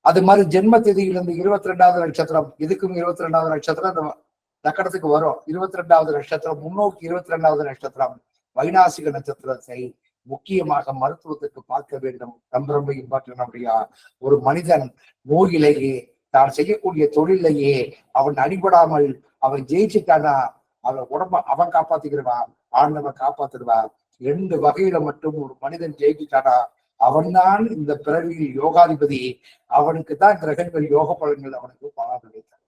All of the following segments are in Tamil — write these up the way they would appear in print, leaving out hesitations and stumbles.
அது மாதிரி ஜென்ம திதியிலிருந்து 22வது நட்சத்திரம், இதுக்கும் 22வது நட்சத்திரம் இந்த லக்கணத்துக்கு வரும். 22வது நட்சத்திரம் முன்னோக்கி 22வது நட்சத்திரம் வைநாசிக நட்சத்திரத்தை முக்கியமாக மருத்துவத்துக்கு பார்க்க வேண்டும். ரொம்ப ரொம்ப இம்பார்ட்டன். அப்படியா ஒரு மனிதன் நோயிலேயே தான் செய்யக்கூடிய தொழிலையே அவன் அடிபடாமல் அவன் ஜெயிச்சுட்டானா அவன் உடம்ப அவன் காப்பாத்திக்கிடுவான், ஆண்டவன் காப்பாத்திடுவான். 2 வகையில மட்டும் ஒரு மனிதன் ஜெயிச்சுட்டானா அவன்தான் இந்த பிறவியில் யோகாதிபதி. அவனுக்கு தான் கிரகங்கள் யோக பலன்கள் அவனுக்கு பலனளித்தான்.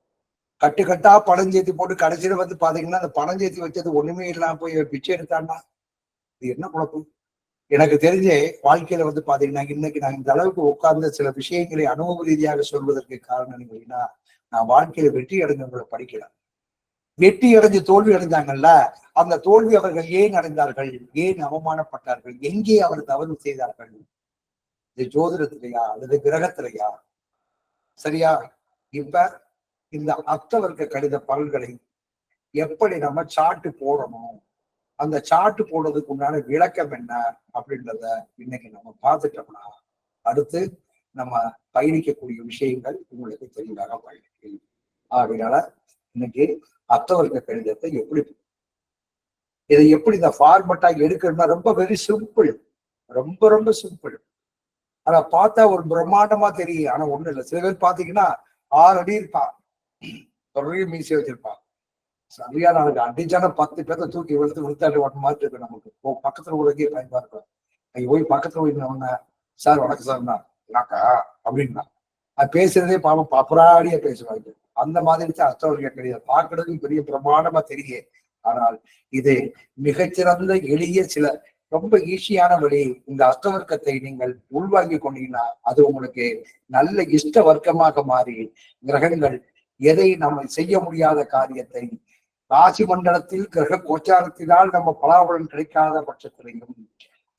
கட்டுக்கட்டா பணம் சேர்த்தி போட்டு கடைசியில வந்து பாத்தீங்கன்னா அந்த பணம் சேர்த்தி வச்சது ஒண்ணுமே இல்லாம போய் பிச்சை எடுத்தான்னா இது என்ன குழப்பம்? எனக்கு தெரிஞ்ச வாழ்க்கையில வந்து பாத்தீங்கன்னா இன்னைக்கு நான் இந்த அளவுக்கு உட்கார்ந்த சில விஷயங்களை அனுபவ ரீதியாக சொல்வதற்கு காரணம் என்னன்னா, நான் வாழ்க்கையில வெற்றி அடைஞ்சவங்களை படிக்கலாம். வெற்றி அடைஞ்சு தோல்வி அடைஞ்சாங்கல்ல, அந்த தோல்வி அவர்கள் ஏன் அடைந்தார்கள், ஏன் அவமானப்பட்டார்கள், எங்கே அவர் தவறு செய்தார்கள், இது ஜோதிடத்திலையா அல்லது கிரகத்திலையா? சரியா? இப்ப இந்த அர்த்தவர்க்க கடித பலன்களை எப்படி நம்ம சாட்டு போடணும், அந்த சாட்டு போடுறதுக்கு உண்டான விளக்கம் என்ன அப்படின்றத இன்னைக்கு நம்ம பார்த்துட்டோம்னா அடுத்து நம்ம பயணிக்கக்கூடிய விஷயங்கள் உங்களுக்கு தெளிவாக பயணிக்கும். ஆகையால இன்னைக்கு அர்த்தவர்க்க கடிதத்தை இதை எப்படி இந்த ஃபார்மட்டா எடுக்கணும்னா ரொம்ப வெரி சிம்பிள், ரொம்ப ரொம்ப சிம்பிள். ஆனா பார்த்தா ஒரு பிரம்மாண்டமா தெரியும். ஆனா ஒண்ணு இல்லை. சில பேர் பாத்தீங்கன்னா 6 அடி இருப்பான், பெரிய மீசை வச்சிருப்பான். சரியா நாளைக்கு அடிச்சான 10 பேர்த்த தூக்கி விழுத்தாண்டு ஓட்ட மாதிரி இருக்கு. நமக்கு பக்கத்துல உள்ளக்கே பயன்பா இருக்கும். அங்க போய் பக்கத்துல போய் சார் வணக்கம் சார்னா நாக்கா அப்படின்னா அது பேசுறதே பாவம் பப்பராடியா பேசுவாங்க. அந்த மாதிரி அர்த்தவர்க்க கிடையாது. பார்க்கறதுக்கு பெரிய பிரமாண்டமா தெரியும். ஆனால் இது மிகச்சிறந்த எளிய சில ரொம்ப ஈஸியான வழி. இந்த அர்த்தவர்க்கத்தை நீங்கள் உள்வாங்கி கொண்டீங்கன்னா அது உங்களுக்கு நல்ல இஷ்ட வர்க்கமாக மாறி கிரகங்கள் எதை நம்ம செய்ய முடியாத காரியத்தை ராசி மண்டலத்தில் கிரக கோச்சாரத்தினால் நம்ம பலாபலன் கிடைக்காத பட்சத்திலையும்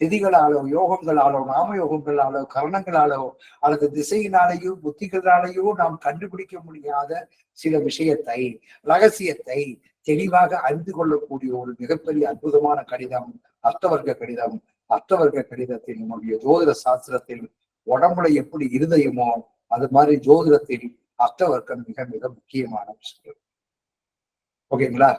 திதிகளாலோ யோகங்களாலோ நாம யோகங்களாலோ கரணங்களாலோ அல்லது திசையினாலேயோ புத்திகளாலேயோ நாம் கண்டுபிடிக்க முடியாத சில விஷயத்தை ரகசியத்தை தெளிவாக அறிந்து கொள்ளக்கூடிய ஒரு மிகப்பெரிய அற்புதமான கடிதம் அர்த்தவர்க்க கடிதம். அர்த்தவர்க்க கடிதத்தில் நம்முடைய ஜோதிட சாஸ்திரத்தில் உடம்புல எப்படி இருதயமோ அது மாதிரி ஜோதிடத்தில் அர்த்தவர்க்கம் மிக மிக முக்கியமான விஷயம். ஓகேங்களா?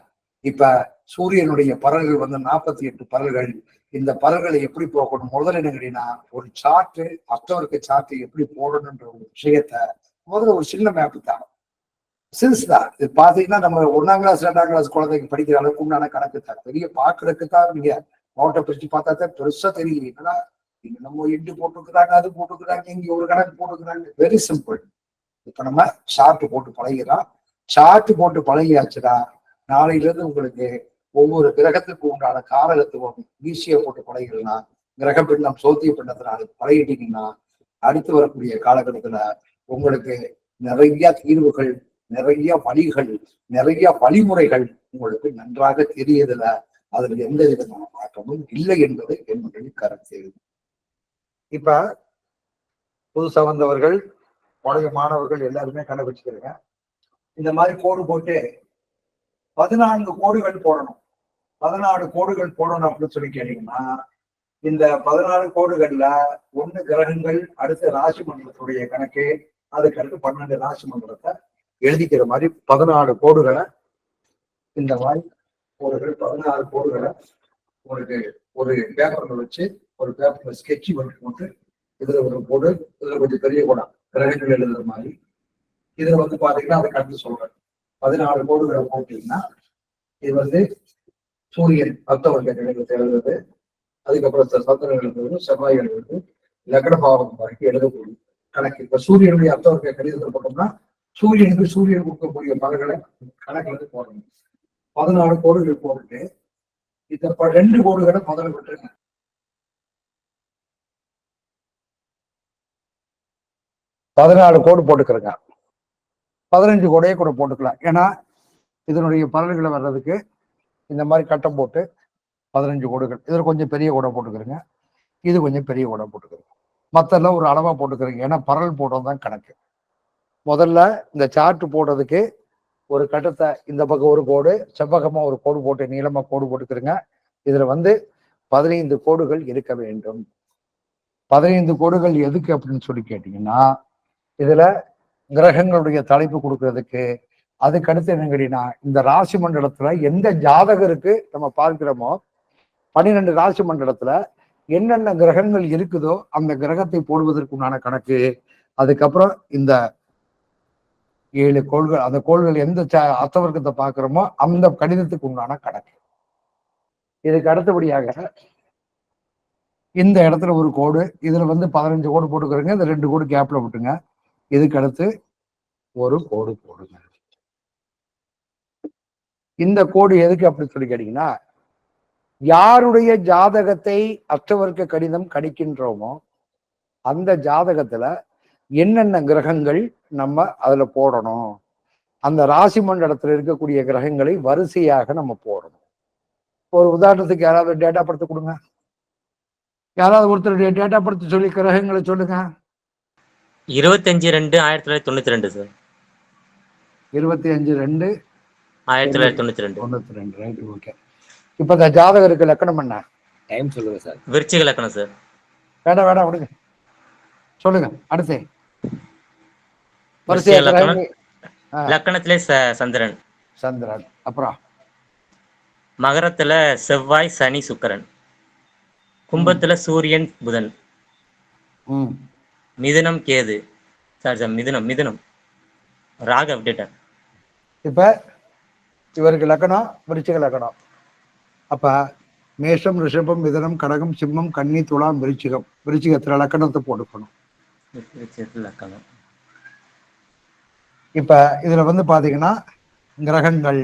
இப்ப சூரியனுடைய பரல்கள் வந்து 48 பரல்கள். இந்த பரல்களை எப்படி போகணும் முதல்ல என்ன கேட்டீங்கன்னா ஒரு சார்ட்டு அர்த்தவர்க்க சார்ட்டு எப்படி போடணும்ன்ற ஒரு விஷயத்த முதல்ல ஒரு சின்ன மேப்பு தான், சிறுசுதான். இது பாத்தீங்கன்னா நம்ம 1ஆம் கிளாஸ் 2ஆம் கிளாஸ் குழந்தைக்கு படிக்கிற அளவுக்கு உண்டான கணக்கு தான். பெரிய பாக்குறதுக்கு தான் நீங்க நோட்டை பிரிச்சு பார்த்தா தான் பெருசா தெரியும். என்னன்னா இங்க நம்ம எட்டு போட்டுக்கிறாங்க, அது போட்டுக்கிறாங்க, இங்க ஒரு கணக்கு போட்டுக்கிறாங்க. Very simple. இப்ப நம்ம சார்ட் போட்டு பழகிறோம். சார்ட் போட்டு பழகியாச்சுன்னா நாளையில இருந்து உங்களுக்கு ஒவ்வொரு கிரகத்துக்கு உண்டான காரகத்துவம் ஈஸியா போட்டு பழகிடலாம். கிரக பிண்டம் சோத்திய பிண்டத்தினால பழகிட்டீங்கன்னா அடுத்து வரக்கூடிய காலகட்டத்துல உங்களுக்கு நிறைய தீர்வுகள், நிறைய வழிகள், நிறைய வழிமுறைகள் உங்களுக்கு நன்றாக தெரியதுல அதுல எந்த விதமான மாற்றமும் இல்லை என்பது என்னுடைய கருத்து. இப்ப புதுசா வந்தவர்கள் பழைய மாணவர்கள் எல்லாருமே கண்டுபிடிச்சுக்கிறீங்க. இந்த மாதிரி கோடு போட்டு 14 கோடுகள் போடணும். 14 கோடுகள் போடணும் அப்படின்னு சொல்லி கேட்டீங்கன்னா இந்த 14 கோடுகள்ல 1 கிரகங்கள், அடுத்த ராசி மண்டலத்துடைய கணக்கு, அதுக்கு அடுத்து 12 ராசி மண்டலத்தை எழுதிக்கிற மாதிரி 14 கோடுகளை இந்த மாதிரி கோடுகள் 16 கோடுகளை ஒரு பேப்பர்ல வச்சு ஒரு பேப்பர்ல ஸ்கெட்சி போட்டு இதுல ஒரு கோடு, இதுல கொஞ்சம் பெரிய கோடம் கிரகங்கள் எழுதுற மாதிரி இதுல வந்து பாத்தீங்கன்னா அதை கண்டு சொல்றேன். 14 கோடுகளை போட்டீங்கன்னா இது வந்து சூரியன் அர்த்தவர்க்க கணிதத்தை எழுதுறது, அதுக்கப்புறம் சந்திரன் எழுதுறது, செவ்வாய் எழுதுறது, லக்ன பாவம் வரைக்கும் எழுதக்கூடிய கணக்கு. இப்ப சூரியனுடைய அர்த்தவர்க்க கணிதத்தை போட்டோம்னா சூரியன் கொடுக்கக்கூடிய பலன்களை கணக்கு வந்து போடணும். 14 கோடுகள் போட்டுட்டு இந்த 2 கோடுகளை முதல்ல விட்டுருங்க. பதினாலு கோடு போட்டுக்கிறங்க. 15 கோடையே கூட போட்டுக்கலாம். ஏன்னா இதனுடைய பலன்களை வர்றதுக்கு இந்த மாதிரி கட்டம் போட்டு 15 கோடுகள். இதுல கொஞ்சம் பெரிய கோடை போட்டுக்கிறங்க, இது கொஞ்சம் பெரிய கோடை போட்டுக்கிறங்க. மத்தெல்லாம் ஒரு அளவா போட்டுக்கிறீங்க. ஏன்னா பரல் போடுறது தான் கணக்கு. முதல்ல இந்த சார்ட் போடுறதுக்கு ஒரு கட்டத்தை இந்த பக்கம் ஒரு கோடு, செவ்வகமா ஒரு கோடு போட்டு நீளமா கோடு போட்டுக்கிறங்க. இதுல வந்து 15 கோடுகள் இருக்க வேண்டும். 15 கோடுகள் எதுக்கு அப்படின்னு சொல்லி கேட்டீங்கன்னா இதுல கிரகங்களுடைய தலைப்பு கொடுக்கறதுக்கு அதுக்கு அடுத்து என்ன கேட்டீங்கன்னா, இந்த ராசி மண்டலத்துல எந்த ஜாதகருக்கு நம்ம பார்க்கிறோமோ 12 ராசி மண்டலத்துல என்னென்ன கிரகங்கள் இருக்குதோ அந்த கிரகத்தை போடுவதற்கு உண்டான கணக்கு. அதுக்கப்புறம் இந்த 7 கோள்கள், அந்த கோள்கள் எந்த அர்த்தவர்க்கத்தை பார்க்கிறோமோ அந்த கணிதத்துக்கு உண்டான கணக்கு. இதுக்கு அடுத்தபடியாக இந்த இடத்துல ஒரு கோடு, இதுல 15 கோடு போட்டுக்கிறோங்க, இந்த 2 கோடு கேப்ல விட்டுங்க. இதுக்கு அடுத்து ஒரு கோடு போடுங்க. இந்த கோடு எதுக்கு அப்படின்னு சொல்லி கேட்டீங்கன்னா, யாருடைய ஜாதகத்தை அஷ்டவர்க்க கணிதம் கணிக்கின்றோமோ அந்த ஜாதகத்துல என்னென்ன கிரகங்கள் நம்ம அதுல போடணும், அந்த ராசி மண்டலத்துல இருக்கக்கூடிய கிரகங்களை வரிசையாக நம்ம போடணும். ஒரு உதாரணத்துக்கு யாராவது டேட்டா படுத்து கொடுங்க, யாராவது ஒருத்தருடைய டேட்டா படுத்து சொல்லி கிரகங்களை சொல்லுங்க. 25/2/1992 சார். 25/2/1992. Right, okay. இப்ப இந்த ஜாதகருக்கு லக்கணம் என்ன? டைம் சொல்லுங்க சார். விருச்சிக லக்கணம் சார். வேண்டாம் விடுங்க, சொல்லுங்க. அடுத்து லக்கணத்திலே சந்திரன். சந்திரன். அப்புறம் மகரத்துல செவ்வாய், சனி, சுக்கிரன். கும்பத்துல சூரியன், புதன். மிதுனம் கேது. சார் மிதுனம் ராகு அப்டேட்டர். இப்ப இவருக்கு லக்கணம் விருச்சிக லக்கணம். அப்ப மேஷம், ரிஷபம், மிதுனம், கடகம், சிம்மம், கன்னி, துலாம், விருச்சிகம். விருச்சிகத்துல லக்கணத்தை போட்டுக்கணும். லக்கணம். இப்ப இதுல பாத்தீங்கன்னா கிரகங்கள்,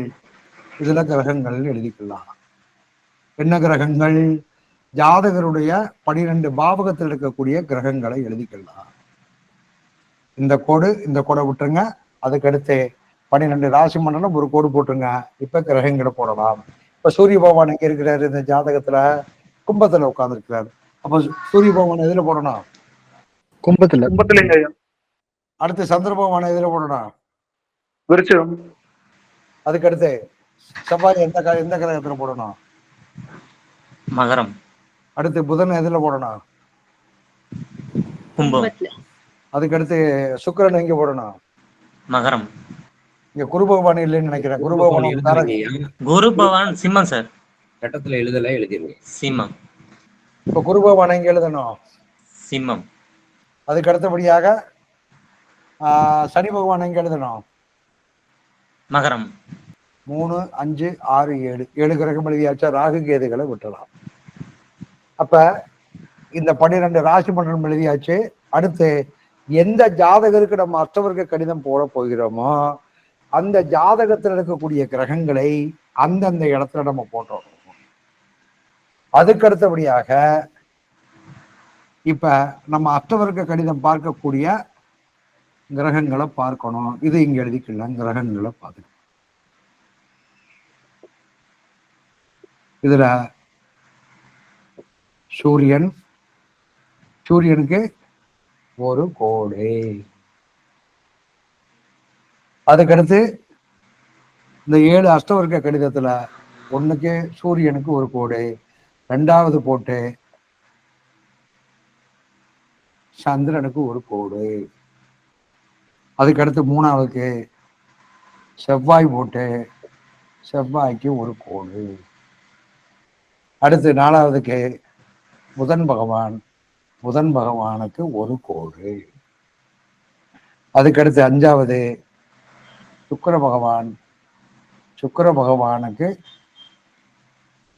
இதுல கிரகங்கள் எழுதிக்கலாம். என்ன கிரகங்கள்? ஜாதகருடைய 12 பாவகத்தில் இருக்கக்கூடிய கிரகங்களை எழுதிக்கலாம். இந்த கோடை விட்டுருங்க. அதுக்கு அடுத்து 12 ராசி மண்டலம் ஒரு கோடு போட்டுருங்க. இப்ப கிரகங்களை போடலாம். இப்ப சூரிய பகவான் எங்க இருக்கிறாரு? இந்த ஜாதகத்துல கும்பத்துல உட்கார்ந்து இருக்கிறாரு. அப்ப சூரிய பகவான் எதுல போடணும்? கும்பத்துல. அடுத்து சந்திர பகவான் எதுல போடணும்? விருச்சிகம். அதுக்கு அடுத்து செவ்வாய் எந்த கிரகத்துல போடணும்? மகரம். அடுத்து புதன் எதுல போடணும்? கும்பம். அதுக்கு அடுத்து சுக்கிரன் எங்க போடணும்? மகரம். இங்க குரு பகவான் இல்லைன்னு நினைக்கிறேன். குரு பகவான் சிம்மம் சார். கட்டத்துல எழுதிருங்க. சிம்மம். இப்ப குரு பகவான் எங்க எழுதணும்? சிம்மம். அதுக்கு அடுத்தபடியாக சனி பகவான் எங்க எழுதணும்? மகரம். 3, 5, 6, 7 கிரகம் எழுதியாச்சா? ராகு கேதுகளை விட்டலாம். அப்ப இந்த 12 ராசி மண்டலம் எழுதியாச்சு. அடுத்து எந்த ஜாதகருக்கு நம்ம அஷ்டவர்க்க கணிதம் போட போகிறோமோ அந்த ஜாதகத்தில் இருக்கக்கூடிய கிரகங்களை அந்தந்த இடத்துல நம்ம போட்டோம். அதுக்கு அடுத்தபடியாக இப்ப நம்ம அஷ்டவர்க்க கணிதம் பார்க்கக்கூடிய கிரகங்களை பார்க்கணும். இது இங்க எழுதிக்கலாம். கிரகங்களை பார்த்துக்கணும். இதுல சூரியனுக்கு ஒரு கோடு. அதுக்கடுத்து இந்த 7 அஷ்டவர்க்க கணிதத்துல ஒண்ணுக்கு சூரியனுக்கு ஒரு கோடு, 2வது போட்டு சந்திரனுக்கு ஒரு கோடு, அதுக்கடுத்து 3வது செவ்வாய் போட்டு செவ்வாய்க்கு ஒரு கோடு, அடுத்து 4வது புதன் பகவானுக்கு ஒரு கோடு, அதுக்கடுத்து 5வது சுக்கிர பகவானுக்கு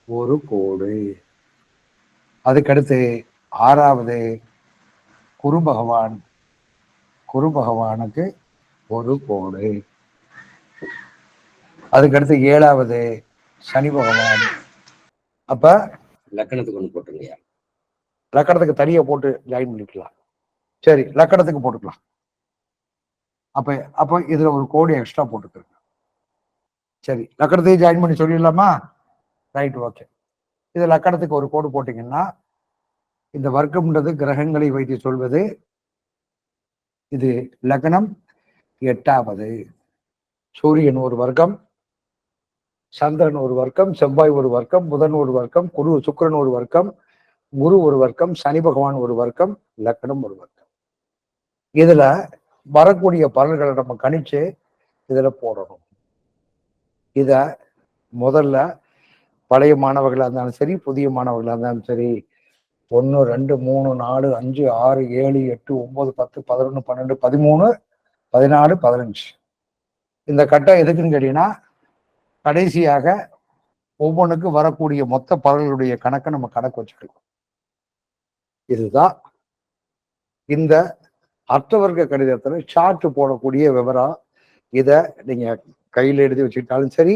ஒரு கோடு, அதுக்கடுத்து 6வது குரு பகவானுக்கு ஒரு கோடு, அதுக்கடுத்து 7வது சனி பகவான். அப்ப லக்கணத்துக்கு ஒண்ணு போட்டுருங்க. லக்கணத்துக்கு தனியா போட்டு ஜாயின் பண்ணிக்கலாம். சரி, லக்கணத்துக்கு போட்டுக்கலாம். அப்ப இதுல ஒரு கோடு எக்ஸ்ட்ரா போட்டுக்கிறேன். சரி, லக்கணத்தையும் ஜாயின் பண்ணி சொல்லிடலாமா? Right, okay. இது லக்கணத்துக்கு ஒரு கோடு போட்டீங்கன்னா இந்த வர்க்கம்ன்றது கிரகங்களை வைத்து சொல்வது. இது லக்னம் 8வது. சூரியன் ஒரு வர்க்கம், சந்திரன் ஒரு வர்க்கம், செவ்வாய் ஒரு வர்க்கம், புதன் ஒரு வர்க்கம், சுக்கிரன் ஒரு வர்க்கம், குரு ஒரு வர்க்கம், சனி பகவான் ஒரு வர்க்கம், லக்னம் ஒரு வர்க்கம். இதுல வரக்கூடிய பலன்களை நம்ம கணிச்சு இதுல போடணும். இத முதல்ல பழைய மாணவர்களா இருந்தாலும் சரி, புதிய மாணவர்களா இருந்தாலும் சரி, 1 2 3 4 5 6 7 8 9 10 11 12 13 14 15 இந்த கட்டம் எதுக்குன்னு கேட்டீங்கன்னா, கடைசியாக ஒவ்வொன்றுக்கும் வரக்கூடிய மொத்த பலன்களுடைய கணக்கை நம்ம கணக்கு வச்சுக்கலாம். இதுதான் இந்த அர்த்தவர்க்க கணிதத்துல சார்ட் போடக்கூடிய விவரம். இத நீங்க கையில எழுதி வச்சுக்கிட்டாலும் சரி,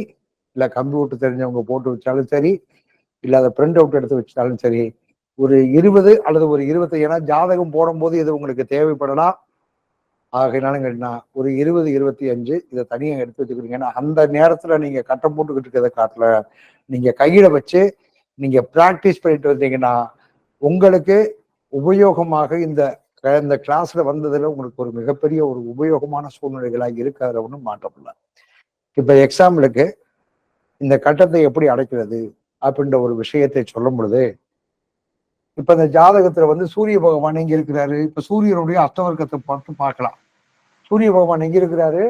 இல்ல கம்ப்யூட்டர் தெரிஞ்சவங்க போட்டு வச்சாலும் சரி, இல்ல அதை பிரிண்ட் அவுட் எடுத்து வச்சாலும் சரி, ஒரு 20 அல்லது ஒரு 25, ஏன்னா ஜாதகம் போடும்போது இது உங்களுக்கு தேவைப்படலாம். ஆகையினாலும் கேட்டீங்கன்னா ஒரு 20 25 இதை தனியா எடுத்து வச்சுக்கிறீங்க. ஏன்னா அந்த நேரத்துல நீங்க கட்டம் போட்டுக்கிட்டு இருக்கிறத காட்டுல நீங்க கையில வச்சு நீங்க பிராக்டிஸ் பண்ணிட்டு வந்தீங்கன்னா உங்களுக்கு உபயோகமாக இந்த கிளாஸ்ல வந்ததுல உங்களுக்கு ஒரு மிகப்பெரிய ஒரு உபயோகமான சூழ்நிலைகளாக இருக்காத ஒன்றும் மாற்றம் இல்லை. இப்ப எக்ஸாம்பிளுக்கு இந்த கட்டத்தை எப்படி அடைக்கிறது அப்படின்ற ஒரு விஷயத்தை சொல்லும் பொழுது, இப்ப இந்த ஜாதகத்துல வந்து சூரிய பகவான் எங்க இருக்கிறாரு? இப்ப சூரியனுடைய அஷ்டவர்க்கத்தை பார்த்து பார்க்கலாம். சூரிய பகவான் எங்க இருக்கிறாரு?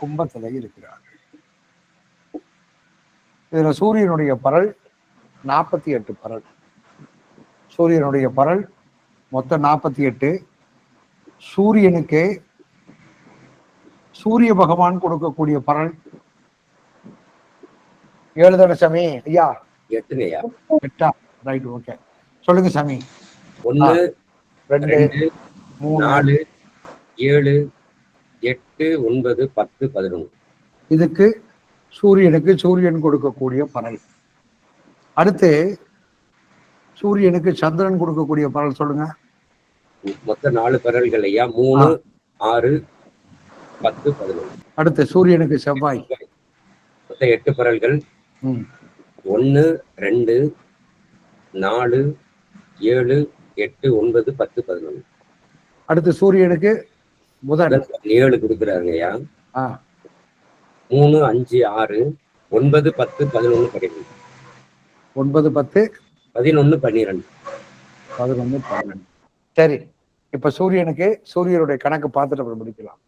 கும்பத்துல இருக்கிறார். இதுல சூரியனுடைய பரல் 48 பரல். சூரியனுடைய பரல் மொத்தம் 48. சூரியனுக்கு சூரிய பகவான் கொடுக்கக்கூடிய பரல் 7 தானே சாமி? ஐயா 8ங்கய்யா. 8ஆ? Right, okay. சொல்லுங்க சாமி. 1 2 3 4 7 8 9 10 11. இதுக்கு சூரியனுக்கு சூரியன் கொடுக்கக்கூடிய பரல். அடுத்து சூரியனுக்கு சந்திரன் கொடுக்கக்கூடிய பரல் சொல்லுங்க. மொத்தம் 4 பரல்கள் ஐயா. 3 6 10 11. அடுத்து சூரியனுக்கு செவ்வாய். மொத்தம் 8 பரல்கள். 1 2 4 7 8 9 10 11. அடுத்து சூரியனுக்கு புதன் 7 கொடுக்குறாருங்க ஐயா. 3 5 6 9 10 11 12. 9 10 11 12. 11 12. சரி, இப்ப சூரியனுக்கு சூரியனுடைய கணக்கு பார்த்துட்டு அப்புறம் முடிக்கலாம்.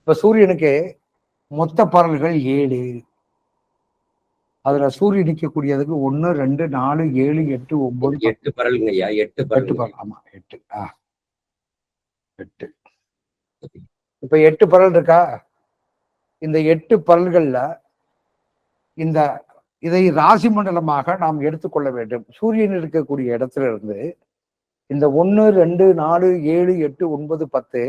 இப்ப சூரியனுக்கு மொத்த பரல்கள் 7. அதுல சூரியன் நிற்கக்கூடியதுக்கு 1 2 4 7 8 9 8 பரல்ங்க ஐயா. 8 பரல். ஆமா 8. 8. இப்ப 8 பரல் இருக்கா? இந்த 8 பரல்கள்ல இந்த இதை ராசி மண்டலமாக நாம் எடுத்துக்கொள்ள வேண்டும். சூரியன் இருக்கக்கூடிய இடத்துல இருந்து இந்த 1 2 4 7 8 9 10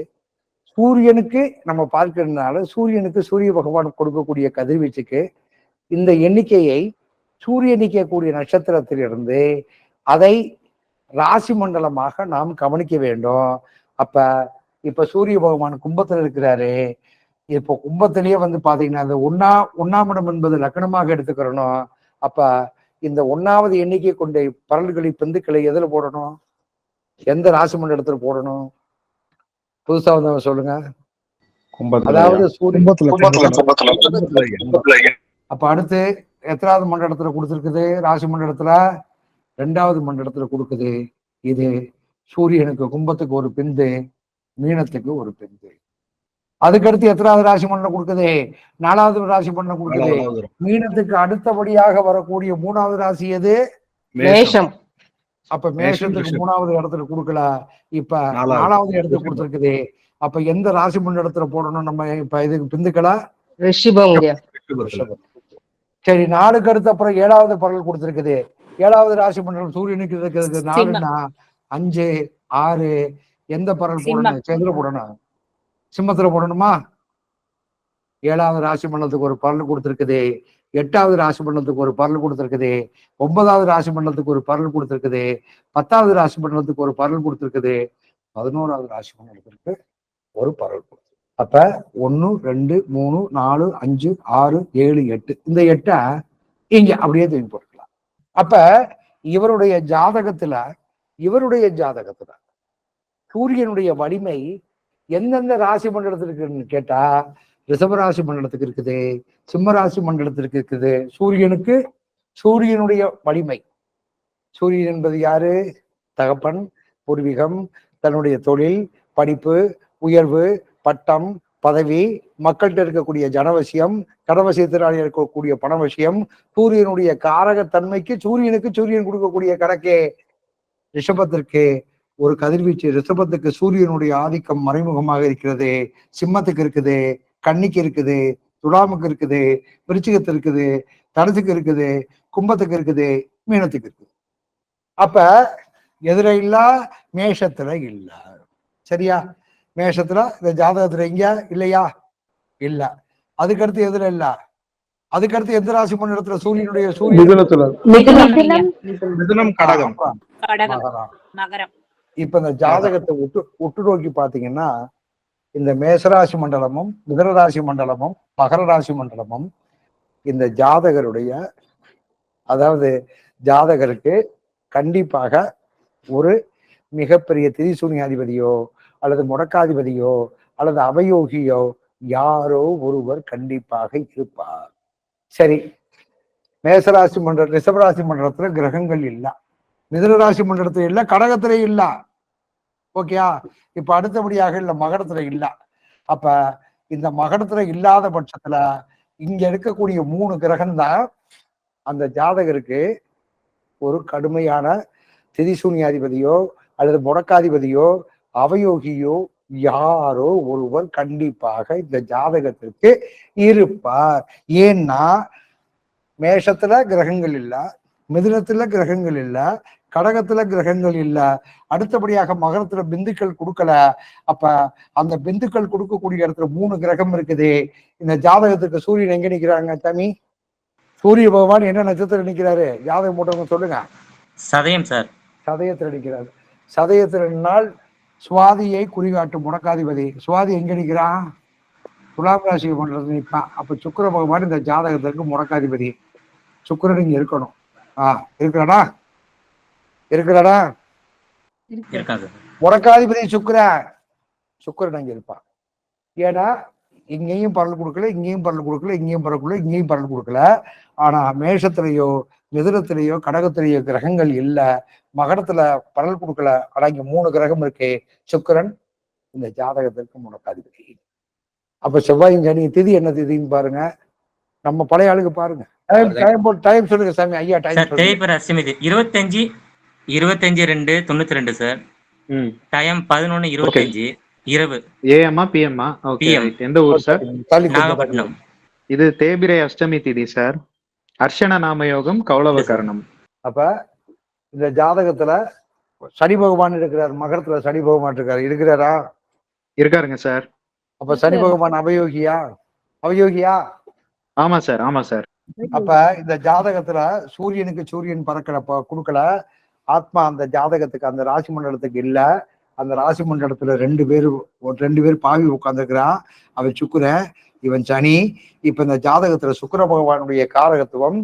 சூரியனுக்கு நம்ம பார்க்கிறதுனால சூரியனுக்கு சூரிய பகவான் கொடுக்கக்கூடிய கதிர்வீச்சுக்கு இந்த எண்ணிக்கையை சூரியன் நிற்கக்கூடிய நட்சத்திரத்திலிருந்து அதை ராசி மண்டலமாக நாம் கவனிக்க வேண்டும். அப்ப இப்ப சூரிய பகவான் கும்பத்துல இருக்கிறாரு. இப்போ கும்பத்திலேயே வந்து பாத்தீங்கன்னா இந்த ஒன்னாம் இடம் என்பது லக்னமாக எடுத்துக்கிறணும். அப்ப இந்த 1வது எண்ணிக்கை கொண்ட பரல்களை பிந்துக்களை எதுல போடணும்? எந்த ராசி மண்டலத்துல போடணும்? புதுசா வந்தவங்க சொல்லுங்க. அதாவது அப்ப அடுத்து எத்தனாவது மண்டலத்துல கொடுத்துருக்குது? ராசி மண்டலத்துல 2வது மண்டலத்துல கொடுக்குது. இது சூரியனுக்கு கும்பத்துக்கு ஒரு பிந்து, மீனத்துக்கு ஒரு பிந்து. அதுக்கடுத்து எத்தனாவது ராசி மண்டலம் கொடுக்குது? 4வது ராசி மண்டலம் கொடுக்குது. மீனத்துக்கு அடுத்தபடியாக வரக்கூடிய 3வது ராசி எது? மேஷம். அப்ப மேஷத்துக்கு 3வது இடத்துல கொடுக்கல, இப்ப 4வது இடத்துல கொடுத்துருக்குது. அப்ப எந்த ராசி மண்டலத்துல போடணும் நம்ம? இப்ப இதுக்கு பிந்துக்களா? ரிஷபம். சரி, 4க்கு அடுத்து அப்புறம் 7வது பரல் கொடுத்துருக்குது. 7வது ராசி மண்டலம் சூரியனுக்கு இருக்கிறது 4ன்னா 5 6 எந்த பரல் போடணும்? எதுல போடணும்? சிம்மத்துல போடணுமா? 7வது ராசி மண்டலத்துக்கு ஒரு பரல் கொடுத்துருக்குது. 8வது ராசி மண்டலத்துக்கு ஒரு பரல் கொடுத்துருக்குது. 9வது ராசி மண்டலத்துக்கு ஒரு பரல் கொடுத்துருக்குது. 10வது ராசி மண்டலத்துக்கு ஒரு பரல் கொடுத்துருக்குது. 11வது ராசி மண்டலத்திற்கு ஒரு பரல் கொடுத்து. அப்ப 1 2 3 4 5 6 7 8 இந்த 8 இங்க அப்படியே தூக்கி போட்டுக்கலாம். அப்ப இவருடைய ஜாதகத்துல சூரியனுடைய வலிமை எந்தெந்த ராசி மண்டலத்திற்கு இருக்குன்னு கேட்டா, ரிஷபராசி மண்டலத்துக்கு இருக்குது, சிம்ம ராசி மண்டலத்திற்கு இருக்குது. சூரியனுடைய வலிமை. சூரியன் என்பது யாரு? தகப்பன், பூர்வீகம், தன்னுடைய தொழில், படிப்பு, உயர்வு, பட்டம், பதவி, மக்கள்கிட்ட இருக்கக்கூடிய ஜனவசியம், கடவசியத்தினால் இருக்கக்கூடிய பணவசியம், சூரியனுடைய காரகத்தன்மைக்கு சூரியன் கொடுக்கக்கூடிய கணக்கே. ரிஷபத்திற்கு ஒரு கதிர்வீச்சு, ரிஷபத்துக்கு சூரியனுடைய ஆதிக்கம் மறைமுகமாக இருக்கிறது. சிம்மத்துக்கு இருக்குது, கன்னிக்கு இருக்குது, துலாமுக்கு இருக்குது, விருச்சிகத்துக்கு இருக்குது, தனுசுக்கு இருக்குது, கும்பத்துக்கு இருக்குது, மீனத்துக்கு இருக்குது. அப்ப எதிர இல்ல, மேஷத்துல இல்ல. சரியா? மேஷத்துல இந்த ஜாதகத்துல இங்க இல்லையா? இல்ல. அதுக்கடுத்து எதிர இல்ல. அதுக்கடுத்து எந்த ராசி மண்டலத்துல சூரியனுடைய மிதுனம், கடகம், மகரம். இப்ப இந்த ஜாதகத்தை உற்று நோக்கி பாத்தீங்கன்னா, இந்த மேசராசி மண்டலமும் மிதுனராசி மண்டலமும் மகர ராசி மண்டலமும் இந்த ஜாதகருடைய, அதாவது ஜாதகருக்கு கண்டிப்பாக ஒரு மிகப்பெரிய திரிசூனியாதிபதியோ அல்லது முடக்காதிபதியோ அல்லது அவயோகியோ யாரோ ஒருவர் கண்டிப்பாக இருப்பார். சரி, மேசராசி மண்டலம், ரிஷபராசி மண்டலத்துல கிரகங்கள் இல்ல, மிதுனராசி மண்டலத்துல இல்ல, கடகத்துல இல்ல. ஓகேயா? இப்ப அடுத்தபடியாக இல்ல, மகரத்துல இல்ல. அப்ப இந்த மகரத்துல இல்லாத பட்சத்துல இங்க இருக்கக்கூடிய 3 கிரகம் தான் அந்த ஜாதகருக்கு ஒரு கடுமையான திரிசூனியாதிபதியோ அல்லது முடக்காதிபதியோ அவயோகியோ யாரோ ஒருவர் கண்டிப்பாக இந்த ஜாதகத்திற்கு இருப்பார். ஏன்னா மேஷத்துல கிரகங்கள் இல்ல, மிதுனத்துல கிரகங்கள் இல்ல, கடகத்துல கிரகங்கள் இல்ல, அடுத்தபடியாக மகரத்துல பிந்துக்கள் கொடுக்கல. அப்ப அந்த பிந்துக்கள் கொடுக்கக்கூடிய இடத்துல 3 கிரகம் இருக்குது. இந்த ஜாதகத்துக்கு சூரியன் எங்க நிக்கிறாங்க சாமி? சூரிய பகவான் என்ன நட்சத்திரம் நிக்கிறாரு? ஜாதகம் போட்டவங்க சொல்லுங்க. சதயம் சார். சதயத்தில் நிற்கிறார். சதயத்தில் நின்னால் சுவாதியை குறிகாட்டும் முடக்காதிபதி. சுவாதி எங்க நிற்கிறான்? துலாம் ராசி பண்றது நிற்பான். அப்ப சுக்கிர பகவான் இந்த ஜாதகத்திற்கு முடக்காதிபதி. சுக்கிரன் இங்க இருக்கணும். இருக்கிறாடா? இருக்கிறாடா? முடக்காதிபதி சுக்கிரன் அங்க இருப்பான். ஏன்னா இங்கேயும் பரல் கொடுக்கல, இங்கேயும் பரல் கொடுக்கல, இங்கேயும் பரல் கொடுக்கல, இங்கேயும் பரல் கொடுக்கல. ஆனா மேஷத்திலேயோ மிதுனத்திலேயோ கடகத்திலேயோ கிரகங்கள் இல்ல, மகரத்துல பரல் கொடுக்கல. ஆனா இங்க 3 கிரகம் இருக்கு. சுக்கிரன் இந்த ஜாதகத்திற்கு முடக்காதிபதி. அப்ப செவ்வாய் சனி திதி என்ன திதின்னு பாருங்க. நம்ம பழைய ஆளுக்கு பாருங்க. டைம் சொல்லுங்க சாமி. ஐயா டைம் தேய்பிறை அஷ்டமி 25/2/92 சார். டைம் 11:25 இரவு. ஏஎம்மா பிஎம்மா? ஓகே. எந்த ஊர் சார்? நாகப்பட்டினம். இது தேய்பிறை அஷ்டமி திதி சார். அர்ஷன நாமயோகம், கௌளவ கரணம். அப்ப இந்த ஜாதகத்துல சனி பகவான் இருக்கிறார். மகரத்துல சனி பகவான் இருக்கிறாரா? இருக்காருங்க சார். அப்ப சனி பகவான் அவயோகியா? ஆமா சார், ஆமா சார். அப்ப இந்த ஜாதகத்துல சூரியனுக்கு சூரியன் பறக்கல, கொடுக்கல. ஆத்மா அந்த ஜாதகத்துக்கு, அந்த ராசி மண்டலத்துக்கு இல்ல. அந்த ராசி மண்டலத்துல 2 பேர் பாவி உட்கார்ந்துருக்கிறான். அவன் சுக்கிரன், இவன் சனி. இப்ப இந்த ஜாதகத்துல சுக்கிர பகவானுடைய காரகத்துவம்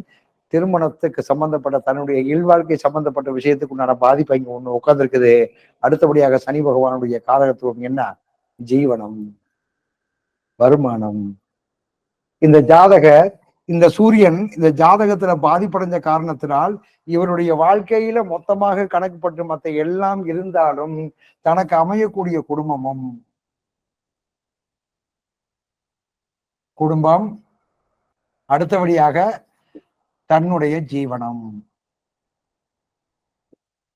திருமணத்துக்கு சம்பந்தப்பட்ட, தன்னுடைய இல்வாழ்க்கை சம்பந்தப்பட்ட விஷயத்துக்கு உண்டான பாதிப்பு இங்க ஒண்ணு உட்கார்ந்துருக்குது. அடுத்தபடியாக சனி பகவானுடைய காரகத்துவம் என்ன? ஜீவனம், வருமானம். இந்த சூரியன் இந்த ஜாதகத்துல பாதிப்படைஞ்ச காரணத்தினால் இவருடைய வாழ்க்கையில மொத்தமாக கணக்குப்பட்டு மற்ற எல்லாம் இருந்தாலும் தனக்கு அமையக்கூடிய குடும்பம், அடுத்தபடியாக தன்னுடைய ஜீவனம்,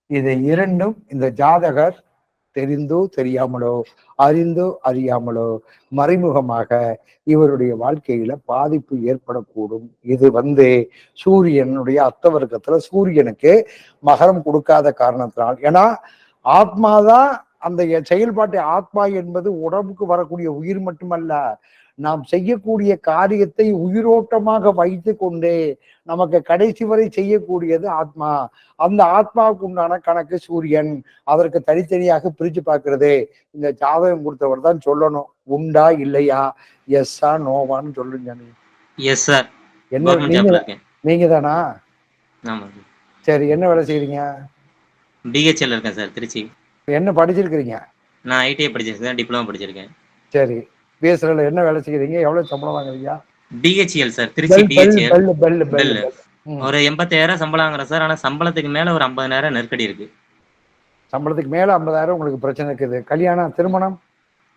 இதை 2ம் இந்த ஜாதகர் தெரிந்தோ தெரியாமலோ, அறிந்தோ அறியாமலோ, மறைமுகமாக இவருடைய வாழ்க்கையில பாதிப்பு ஏற்படக்கூடும். இது சூரியனுடைய அர்த்தவர்க்கத்துல சூரியனுக்கு மகரம் கொடுக்காத காரணத்தினால். ஏன்னா ஆத்மாதான் அந்த செயல்பாட்டை, ஆத்மா என்பது உடம்புக்கு வரக்கூடிய உயிர் மட்டுமல்ல, நாம் செய்யக்கூடிய காரியத்தை உயிரோட்டமாக வைத்து கொண்டே நமக்கு கடைசி வரை செய்யக்கூடியது ஆத்மா. அந்த ஆத்மாவுக்கு உண்டான கணக்கு சூரியன். அதற்கு தனித்தனியாக பிரிச்சு பார்க்கிறது இந்த ஜாதகம் கொடுத்தவர் தான் சொல்லணும். உண்டா இல்லையா, எஸ்ஸா நோவான்னு சொல்லுங்க. என்ன நீங்க தானா? சரி, என்ன வேலை செய்யறீங்க? பிஹெச்எல் இருக்கேன் சார், திருச்சி. என்ன படிச்சிருக்கீங்க? நான் ஐடிஐ படிச்சிருக்கேன், டிப்ளமோ படிச்சிருக்கேன். சரி, பிஎஸ்எல்ல என்ன வேலை செய்யறீங்க? எவ்வளவு சம்பளம் வாங்குறீங்க? BHEL sir, Trichy BHEL. ஒரு 80,000 சம்பளம் வாங்குறேன் சார். ஆனா சம்பளத்துக்கு மேல ஒரு 50,000 நெருக்கடி இருக்கு. சம்பளத்துக்கு மேல 50,000 உங்களுக்கு பிரச்சனை இருக்குது. கல்யாணம், திருமணம்?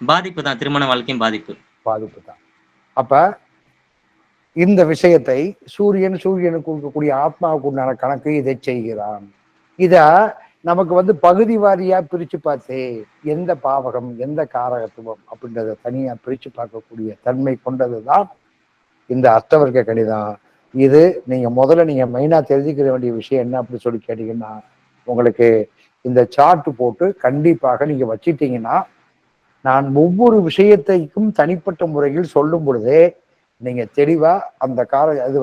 பாதிப்பு தான், திருமண வாழ்க்கையும் பாதிப்பு. பாதிப்பு தான். அப்ப இந்த விஷயத்தை சூரியனுக்கு கொடுக்கக்கூடிய ஆத்மாவுக்கு உண்டான கணக்கு இதை செய்கிறான். இத நமக்கு பகுதி வாரியா பிரிச்சு பார்த்து எந்த பாவகம் எந்த காரகத்துவம் அப்படின்றத தனியா பிரிச்சு பார்க்கக்கூடிய தன்மை கொண்டதுதான் இந்த அஷ்டவர்க்க கணிதம். இது நீங்க மெயினா தெரிஞ்சுக்கிற வேண்டிய விஷயம் என்ன அப்படின்னு சொல்லி கேட்டீங்கன்னா, உங்களுக்கு இந்த சார்ட் போட்டு கண்டிப்பாக நீங்க வச்சிட்டீங்கன்னா, நான் ஒவ்வொரு விஷயத்தையும் தனிப்பட்ட முறையில் சொல்லும் பொழுதே நீங்க தெளிவா அந்த அது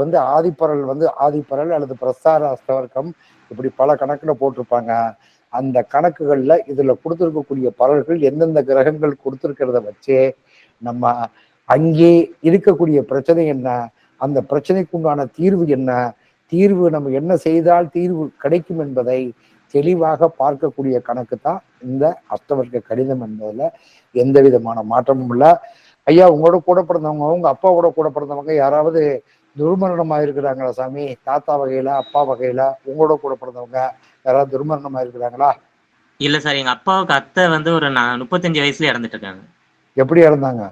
ஆதிப்பரல் அல்லது பிரஸ்தார அஷ்டவர்க்கம் இப்படி பல கணக்குல போட்டிருப்பாங்க. அந்த கணக்குகள்ல இதுல கொடுத்திருக்கக்கூடிய பலர்கள் எந்தெந்த கிரகங்கள் கொடுத்திருக்கிறத வச்சே நம்ம அங்கே இருக்கக்கூடிய பிரச்சனை என்ன, அந்த பிரச்சனைக்கு உண்டான தீர்வு என்ன, தீர்வு நம்ம என்ன செய்தால் தீர்வு கிடைக்கும் என்பதை தெளிவாக பார்க்கக்கூடிய கணக்கு தான் இந்த அஷ்டவர்க்க கணிதம் என்பதுல எந்த விதமான மாற்றமும் இல்லை. ஐயா, உங்களோட கூட பிறந்தவங்க, உங்க அப்பாவோட கூட பிறந்தவங்க யாராவது துர்மரணம் ஆயிருக்கிறாங்களா சாமி? தாத்தா வகையில, அப்பா வகையில உங்களோட கூட பிறந்தவங்க யாராவது துர்மரணம் ஆயிருக்கிறாங்களா? இல்ல சார், எங்க அப்பாவுக்கு அத்தை ஒரு 35 வயசுல இறந்துட்டு இருக்காங்க. எப்படி இறந்தாங்க?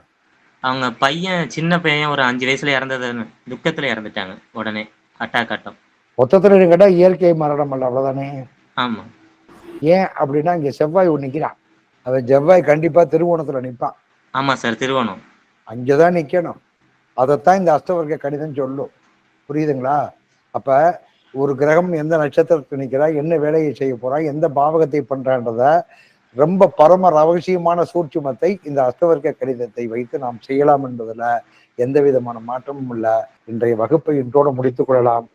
அவங்க பையன், சின்ன பையன் ஒரு 5 வயசுல இறந்தது, துக்கத்துல இறந்துட்டாங்க உடனே, அட்டாக் ஆட்டம். மொத்தத்துல கேட்டா இயற்கை மரணம் அல்ல, அவ்வளவுதானே? ஆமா. ஏன் அப்படின்னா இங்க செவ்வாய் நிக்கிறான். அவன் செவ்வாய் கண்டிப்பா திருவோணத்துல நிற்பான். ஆமா சார், திருவோணம் அங்கதான் நிக்கணும். அதைத்தான் இந்த அஷ்டவர்க்க கணிதம் சொல்லும். புரியுதுங்களா? அப்ப ஒரு கிரகம் எந்த நட்சத்திரத்தில் நிற்கிறா, என்ன வேலையை செய்ய போறா, எந்த பாவகத்தை பண்றான்றத ரொம்ப பரம ரகசியமான சூட்சுமத்தை இந்த அஷ்டவர்க்க கணிதத்தை வைத்து நாம் செய்யலாம் என்பதுல எந்த விதமான மாற்றமும் இல்லை. இன்றைய வகுப்பை இன்றோடு முடித்துக் கொள்ளலாம்.